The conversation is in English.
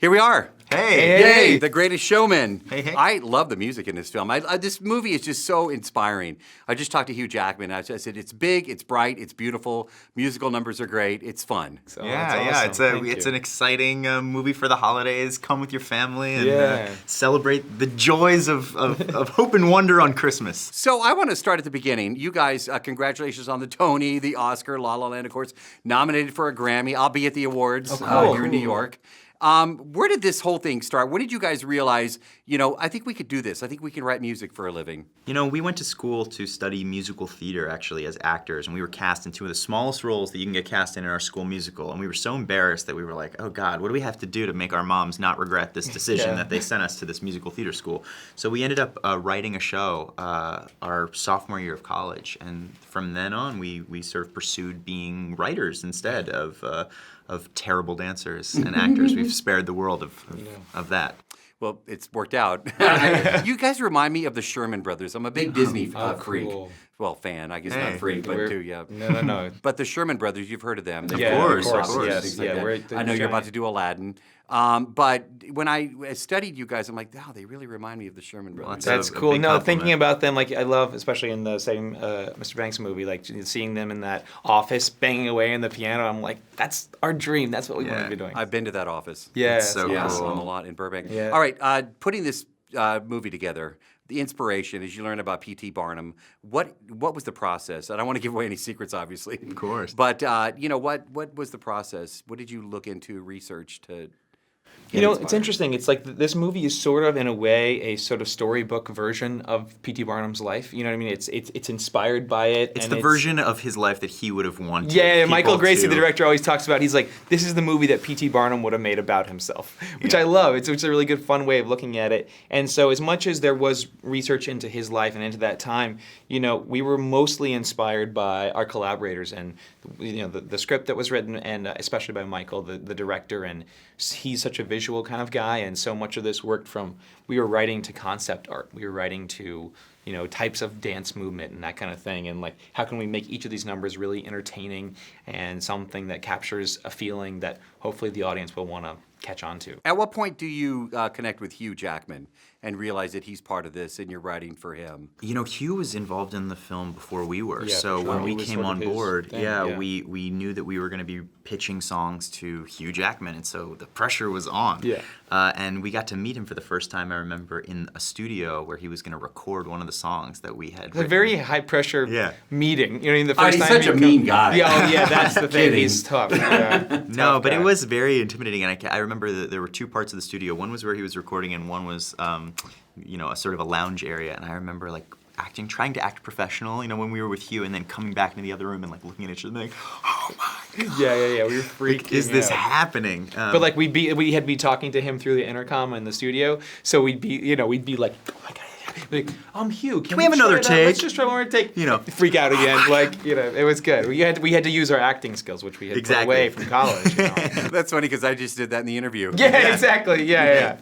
Here we are. Hey. Yay, The Greatest Showman. Hey. I love the music in this film. This movie is just so inspiring. I just talked to Hugh Jackman. I said, it's big, it's bright, it's beautiful. Musical numbers are great. It's fun. So, it's an exciting movie for the holidays. Come with your family and celebrate the joys of hope and wonder on Christmas. So I want to start at the beginning. You guys, congratulations on the Tony, the Oscar, La La Land, of course, nominated for a Grammy. I'll be at the awards here in New York. Where did this whole thing start? When did you guys realize, I think we could do this. I think we can write music for a living? We went to school to study musical theater, actually, as actors, and we were cast in two of the smallest roles that you can get cast in our school musical, and we were so embarrassed that we were like, oh God, what do we have to do to make our moms not regret this decision that they sent us to this musical theater school? So we ended up writing a show our sophomore year of college, and from then on, we sort of pursued being writers instead of terrible dancers and actors. We've spared the world of that. Well, it's worked out. You guys remind me of the Sherman Brothers. I'm a big Disney freak. Cool. Well, fan. I guess not freak, but too, yeah. No. But the Sherman Brothers, you've heard of them. Of course. Yes. I know you're about to do Aladdin. But when I studied you guys, I'm like, wow, they really remind me of the Sherman Brothers. That's cool. No, thinking about them, like I love, especially in the same Mr. Banks movie, like seeing them in that office banging away on the piano. I'm like, that's our dream. That's what we want to be doing. I've been to that office. Yeah, it's so cool. I'm a lot in Burbank. Yeah. All right, putting this movie together. The inspiration, as you learn about P.T. Barnum, what was the process? I don't want to give away any secrets, obviously. Of course. But, what was the process? What did you look into, research to get it's inspired? interesting. It's like this movie is sort of, in a way, a sort of storybook version of P.T. Barnum's life. You know what I mean? It's inspired by it. It's the version of his life that he would have wanted. Yeah, Michael Gracie, the director, always talks about, he's like, this is the movie that P.T. Barnum would have made about himself, which I love. It's a really good, fun way of looking at it. And so as much as there was research into his life and into that time, we were mostly inspired by our collaborators and the script that was written, and especially by Michael, the director, and he's such a visual kind of guy, and so much of this worked from, we were writing to concept art, we were writing to types of dance movement and that kind of thing, and like how can we make each of these numbers really entertaining and something that captures a feeling that hopefully the audience will want to catch on to. At what point do you connect with Hugh Jackman and realize that he's part of this and you're writing for him? Hugh was involved in the film before we were. Yeah, so when we came on board, we knew that we were going to be pitching songs to Hugh Jackman, and so the pressure was on. Yeah. And we got to meet him for the first time, I remember, in a studio where he was going to record one of the songs that we had written. A very high-pressure meeting. The He's first time such a mean guy. Yeah, that's the thing. He's tough. No, but it was very intimidating, and I remember that there were two parts of the studio. One was where he was recording, and one was, a sort of a lounge area. And I remember trying to act professional, when we were with Hugh, and then coming back into the other room and looking at each other and oh my God. Yeah. We were freaking Is this happening? But we had be talking to him through the intercom in the studio, so we'd be like, oh my God. Hugh, can we have another take? Let's just try one more take. Freak out again. It was good. We had to use our acting skills, which we had put away from college. That's funny because I just did that in the interview. Yeah, exactly. Yeah.